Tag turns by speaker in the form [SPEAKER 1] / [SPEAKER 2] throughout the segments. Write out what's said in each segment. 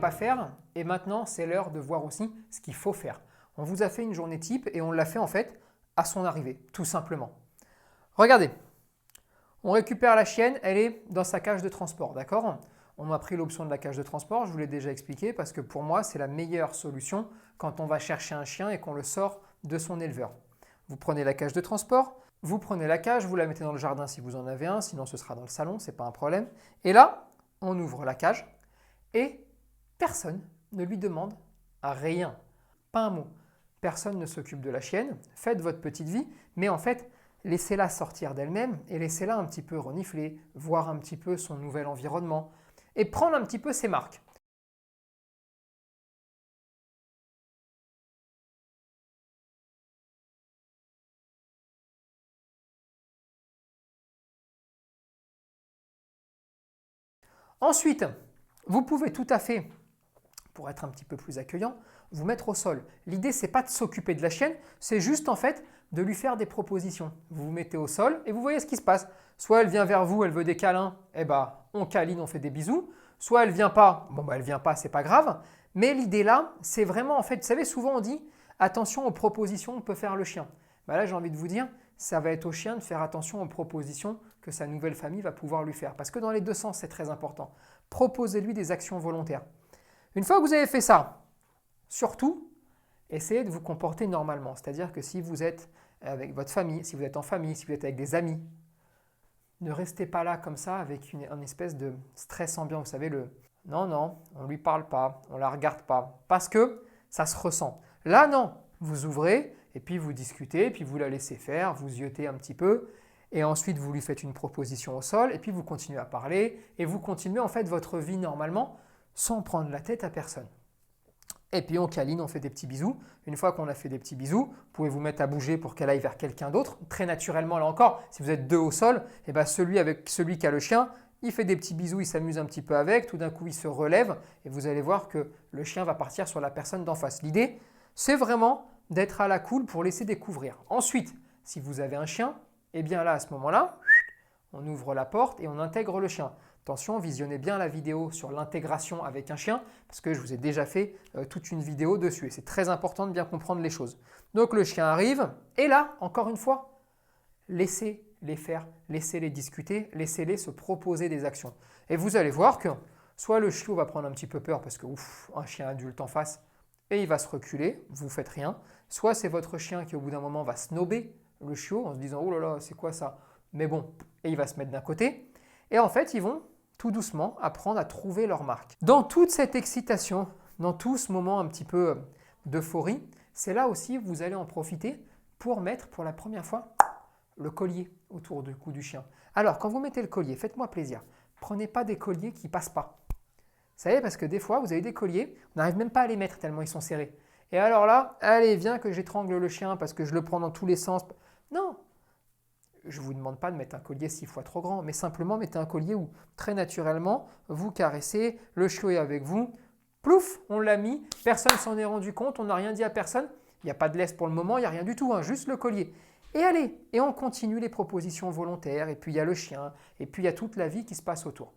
[SPEAKER 1] pas faire et maintenant c'est l'heure de voir aussi ce qu'il faut faire. On vous a fait une journée type et on l'a fait en fait à son arrivée, tout simplement. Regardez, on récupère la chienne, elle est dans sa cage de transport, d'accord? On a pris l'option de la cage de transport, je vous l'ai déjà expliqué parce que pour moi c'est la meilleure solution quand on va chercher un chien et qu'on le sort de son éleveur. Vous prenez la cage de transport, vous prenez la cage, vous la mettez dans le jardin si vous en avez un, sinon ce sera dans le salon, ce n'est pas un problème. Et là, on ouvre la cage et personne ne lui demande rien, pas un mot. Personne ne s'occupe de la chienne, faites votre petite vie, mais en fait, laissez-la sortir d'elle-même et laissez-la un petit peu renifler, voir un petit peu son nouvel environnement et prendre un petit peu ses marques. Ensuite, vous pouvez tout à fait, pour être un petit peu plus accueillant, vous mettre au sol. L'idée, ce n'est pas de s'occuper de la chienne, c'est juste en fait de lui faire des propositions. Vous vous mettez au sol et vous voyez ce qui se passe. Soit elle vient vers vous, elle veut des câlins, eh ben, on câline, on fait des bisous. Soit elle ne vient pas, bon ben, elle ne vient pas, c'est pas grave. Mais l'idée là, c'est vraiment en fait, vous savez, souvent on dit attention aux propositions que peut faire le chien. Ben là, j'ai envie de vous dire, ça va être au chien de faire attention aux propositions que sa nouvelle famille va pouvoir lui faire. Parce que dans les deux sens, c'est très important. Proposez-lui des actions volontaires. Une fois que vous avez fait ça, surtout, essayez de vous comporter normalement. C'est-à-dire que si vous êtes avec votre famille, si vous êtes en famille, si vous êtes avec des amis, ne restez pas là comme ça avec une espèce de stress ambiant. Vous savez, non, on ne lui parle pas, on ne la regarde pas, parce que ça se ressent. Là, non, vous ouvrez et puis vous discutez, et puis vous la laissez faire, vous ziottez un petit peu, et ensuite vous lui faites une proposition au sol, et puis vous continuez à parler, et vous continuez en fait votre vie normalement, sans prendre la tête à personne. Et puis on câline, on fait des petits bisous. Une fois qu'on a fait des petits bisous, vous pouvez vous mettre à bouger pour qu'elle aille vers quelqu'un d'autre. Très naturellement, là encore, si vous êtes deux au sol, et ben celui qui a le chien, il fait des petits bisous, il s'amuse un petit peu avec. Tout d'un coup, il se relève et vous allez voir que le chien va partir sur la personne d'en face. L'idée, c'est vraiment d'être à la cool pour laisser découvrir. Ensuite, si vous avez un chien, et bien là, à ce moment-là, on ouvre la porte et on intègre le chien. Attention, visionnez bien la vidéo sur l'intégration avec un chien parce que je vous ai déjà fait toute une vidéo dessus et c'est très important de bien comprendre les choses. Donc le chien arrive et là, encore une fois, laissez-les faire, laissez-les discuter, laissez-les se proposer des actions. Et vous allez voir que soit le chiot va prendre un petit peu peur parce que un chien adulte en face et il va se reculer, vous ne faites rien. Soit c'est votre chien qui au bout d'un moment va snobber le chiot en se disant « Oh là là, c'est quoi ça ?» Mais bon, et il va se mettre d'un côté. Et en fait, ils vont tout doucement apprendre à trouver leur marque. Dans toute cette excitation, dans tout ce moment un petit peu d'euphorie, c'est là aussi que vous allez en profiter pour mettre pour la première fois le collier autour du cou du chien. Alors, quand vous mettez le collier, faites-moi plaisir. Prenez pas des colliers qui ne passent pas. Vous savez, parce que des fois, vous avez des colliers, on n'arrive même pas à les mettre tellement ils sont serrés. Et alors là, allez, viens que j'étrangle le chien parce que je le prends dans tous les sens. Non, je ne vous demande pas de mettre un collier 6 fois trop grand, mais simplement mettez un collier où très naturellement vous caressez, le chiot est avec vous, plouf, on l'a mis, personne ne s'en est rendu compte, on n'a rien dit à personne, il n'y a pas de laisse pour le moment, il n'y a rien du tout, juste le collier. Et allez, et on continue les propositions volontaires, et puis il y a le chien, et puis il y a toute la vie qui se passe autour.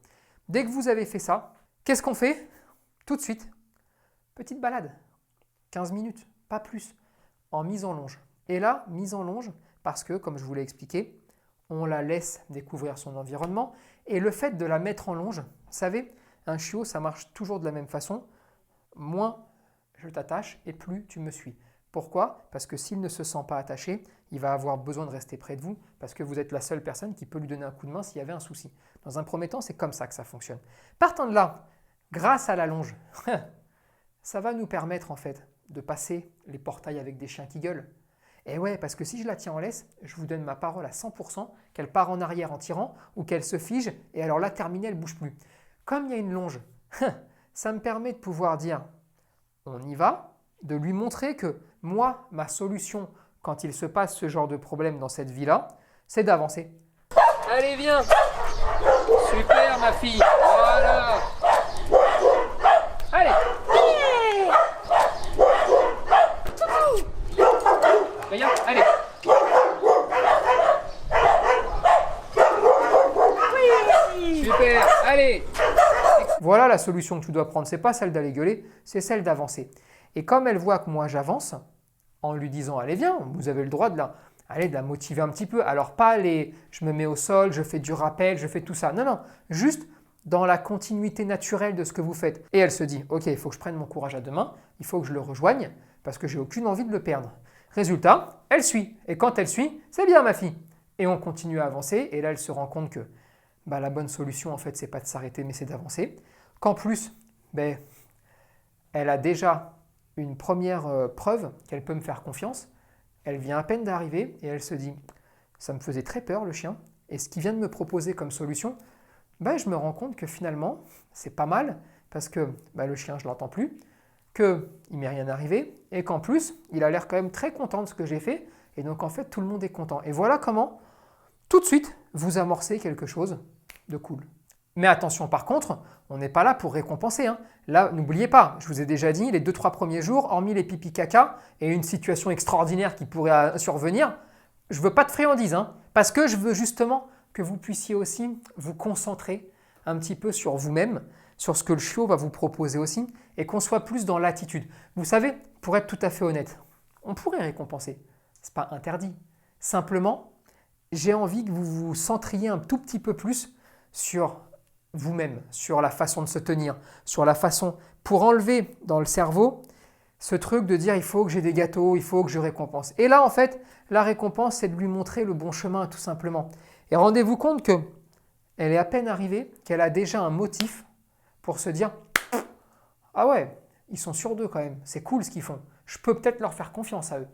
[SPEAKER 1] Dès que vous avez fait ça, qu'est-ce qu'on fait? Tout de suite, petite balade, 15 minutes, pas plus, en mise en longe. Et là, mise en longe, parce que, comme je vous l'ai expliqué, on la laisse découvrir son environnement. Et le fait de la mettre en longe, vous savez, un chiot, ça marche toujours de la même façon. Moins je t'attache et plus tu me suis. Pourquoi? Parce que s'il ne se sent pas attaché, il va avoir besoin de rester près de vous parce que vous êtes la seule personne qui peut lui donner un coup de main s'il y avait un souci. Dans un premier temps, c'est comme ça que ça fonctionne. Partant de là, grâce à la longe, ça va nous permettre en fait de passer les portails avec des chiens qui gueulent. Et ouais, parce que si je la tiens en laisse, je vous donne ma parole à 100% qu'elle part en arrière en tirant ou qu'elle se fige et alors là, terminée, elle ne bouge plus. Comme il y a une longe, ça me permet de pouvoir dire on y va, de lui montrer que moi, ma solution quand il se passe ce genre de problème dans cette vie-là, c'est d'avancer. Allez, viens! Super, ma fille! Voilà! Allez! Regarde, allez. Oui. Super, allez. Voilà la solution que tu dois prendre. Ce n'est pas celle d'aller gueuler, c'est celle d'avancer. Et comme elle voit que moi j'avance, en lui disant allez viens, vous avez le droit de la motiver un petit peu. Alors pas les je me mets au sol, je fais du rappel, je fais tout ça. Non, non, juste dans la continuité naturelle de ce que vous faites. Et elle se dit ok, il faut que je prenne mon courage à deux mains, il faut que je le rejoigne parce que j'ai aucune envie de le perdre. Résultat, elle suit. Et quand elle suit, c'est bien ma fille. Et on continue à avancer. Et là, elle se rend compte que la bonne solution, en fait, c'est pas de s'arrêter, mais c'est d'avancer. Qu'en plus, elle a déjà une première preuve qu'elle peut me faire confiance. Elle vient à peine d'arriver et elle se dit, ça me faisait très peur le chien. Et ce qu'il vient de me proposer comme solution, je me rends compte que finalement, c'est pas mal parce que le chien, je l'entends plus, qu'il ne m'est rien arrivé et qu'en plus, il a l'air quand même très content de ce que j'ai fait. Et donc, en fait, tout le monde est content. Et voilà comment, tout de suite, vous amorcez quelque chose de cool. Mais attention, par contre, on n'est pas là pour récompenser. Là, n'oubliez pas, je vous ai déjà dit, les 2-3 premiers jours, hormis les pipi caca et une situation extraordinaire qui pourrait survenir, je ne veux pas de friandises, parce que je veux justement que vous puissiez aussi vous concentrer un petit peu sur vous-même, sur ce que le chiot va vous proposer aussi, et qu'on soit plus dans l'attitude. Vous savez, pour être tout à fait honnête, on pourrait récompenser. Ce n'est pas interdit. Simplement, j'ai envie que vous vous centriez un tout petit peu plus sur vous-même, sur la façon de se tenir, sur la façon, pour enlever dans le cerveau ce truc de dire il faut que j'ai des gâteaux, il faut que je récompense. Et là, en fait, la récompense, c'est de lui montrer le bon chemin, tout simplement. Et rendez-vous compte qu'elle est à peine arrivée, qu'elle a déjà un motif pour se dire « Ah ouais, ils sont sur deux quand même, c'est cool ce qu'ils font, je peux peut-être leur faire confiance à eux. »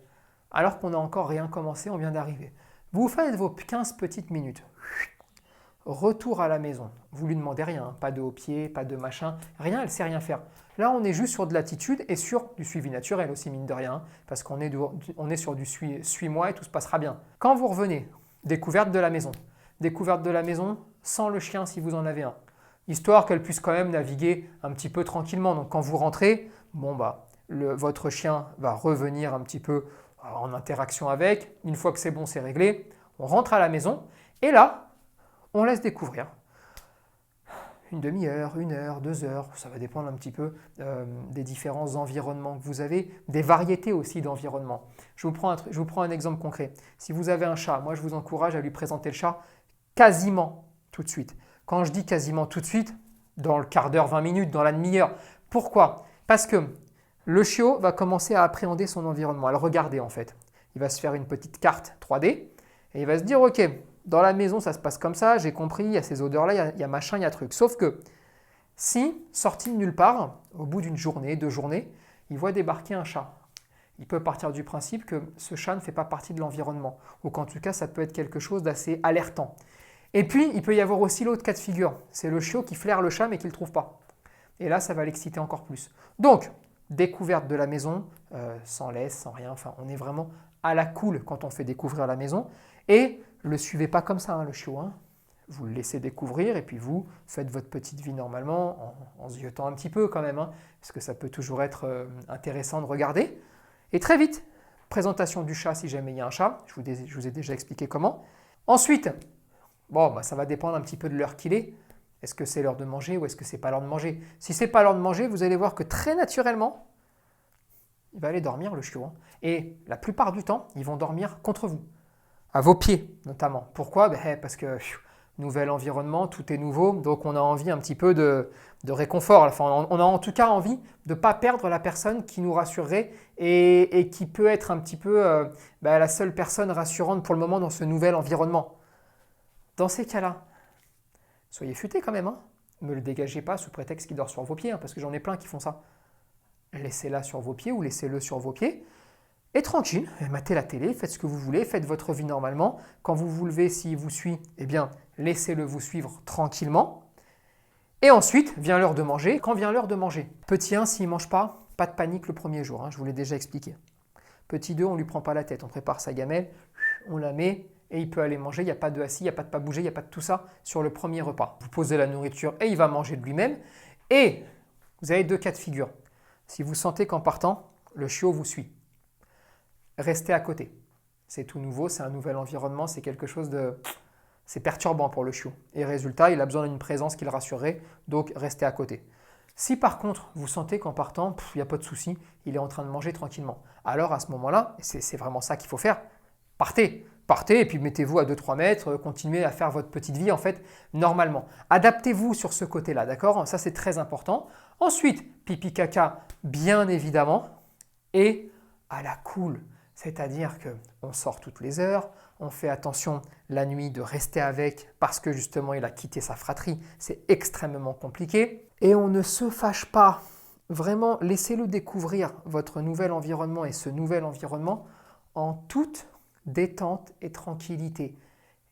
[SPEAKER 1] Alors qu'on n'a encore rien commencé, on vient d'arriver. Vous faites vos 15 petites minutes. Retour à la maison. Vous lui demandez rien, pas de haut pied, pas de machin, rien, elle ne sait rien faire. Là, on est juste sur de l'attitude et sur du suivi naturel aussi, mine de rien, parce qu'on est sur du suis-moi et tout se passera bien. Quand vous revenez, découverte de la maison. Découverte de la maison sans le chien si vous en avez un. Histoire qu'elle puisse quand même naviguer un petit peu tranquillement. Donc quand vous rentrez, votre chien va revenir un petit peu en interaction avec. Une fois que c'est bon, c'est réglé. On rentre à la maison et là, on laisse découvrir. Une demi-heure, 1 heure, 2 heures, ça va dépendre un petit peu des différents environnements que vous avez, des variétés aussi d'environnements. Je vous prends un exemple concret. Si vous avez un chat, moi je vous encourage à lui présenter le chat quasiment tout de suite. Quand je dis quasiment tout de suite, dans le quart d'heure, 20 minutes, dans la demi-heure. Pourquoi? Parce que le chiot va commencer à appréhender son environnement, à le regarder en fait. Il va se faire une petite carte 3D et il va se dire ok, dans la maison ça se passe comme ça, j'ai compris, il y a ces odeurs-là, il y a machin, il y a truc. Sauf que si, sorti de nulle part, au bout d'une journée, 2 journées, il voit débarquer un chat, il peut partir du principe que ce chat ne fait pas partie de l'environnement ou qu'en tout cas ça peut être quelque chose d'assez alertant. Et puis, il peut y avoir aussi l'autre cas de figure. C'est le chiot qui flaire le chat mais qui ne le trouve pas. Et là, ça va l'exciter encore plus. Donc, découverte de la maison, sans laisse, sans rien. Enfin, on est vraiment à la cool quand on fait découvrir la maison. Et ne le suivez pas comme ça, le chiot. Vous le laissez découvrir et puis vous faites votre petite vie normalement en ziotant un petit peu quand même. Parce que ça peut toujours être intéressant de regarder. Et très vite, présentation du chat si jamais il y a un chat. Je vous ai déjà expliqué comment. Ensuite, ça va dépendre un petit peu de l'heure qu'il est. Est-ce que c'est l'heure de manger ou est-ce que c'est pas l'heure de manger? Si c'est pas l'heure de manger, vous allez voir que très naturellement, il va aller dormir le chiot. Et la plupart du temps, ils vont dormir contre vous, à vos pieds notamment. Pourquoi? Parce que nouvel environnement, tout est nouveau, donc on a envie un petit peu de réconfort. Enfin, on a en tout cas envie de ne pas perdre la personne qui nous rassurerait et qui peut être un petit peu la seule personne rassurante pour le moment dans ce nouvel environnement. Dans ces cas-là, soyez futés quand même. Ne le dégagez pas sous prétexte qu'il dort sur vos pieds, parce que j'en ai plein qui font ça. Laissez-la sur vos pieds ou laissez-le sur vos pieds. Et tranquille, matez la télé, faites ce que vous voulez, faites votre vie normalement. Quand vous vous levez, s'il vous suit, laissez-le vous suivre tranquillement. Et ensuite, vient l'heure de manger. Quand vient l'heure de manger? Petit 1, s'il ne mange pas de panique le premier jour, je vous l'ai déjà expliqué. Petit 2, on ne lui prend pas la tête, on prépare sa gamelle, on la met et il peut aller manger, il n'y a pas de assis, il n'y a pas de pas bouger, il n'y a pas de tout ça sur le premier repas. Vous posez la nourriture et il va manger de lui-même. Et vous avez 2 cas de figure. Si vous sentez qu'en partant, le chiot vous suit, restez à côté. C'est tout nouveau, c'est un nouvel environnement, c'est quelque chose de... C'est perturbant pour le chiot. Et résultat, il a besoin d'une présence qui le rassurerait, donc restez à côté. Si par contre, vous sentez qu'en partant, il n'y a pas de souci, il est en train de manger tranquillement, alors à ce moment-là, c'est vraiment ça qu'il faut faire, partez. Partez et puis mettez-vous à 2-3 mètres, continuez à faire votre petite vie en fait normalement. Adaptez-vous sur ce côté-là, d'accord? Ça c'est très important. Ensuite, pipi caca, bien évidemment, et à la cool. C'est-à-dire qu'on sort toutes les heures, on fait attention la nuit de rester avec parce que justement il a quitté sa fratrie, c'est extrêmement compliqué. Et on ne se fâche pas, vraiment laissez-le découvrir votre nouvel environnement et ce nouvel environnement en toute détente et tranquillité.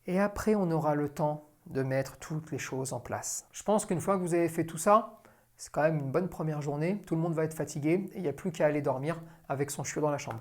[SPEAKER 1] Et après on aura le temps de mettre toutes les choses en place. Je pense qu'une fois que vous avez fait tout ça, c'est quand même une bonne première journée, tout le monde va être fatigué et il n'y a plus qu'à aller dormir avec son chiot dans la chambre.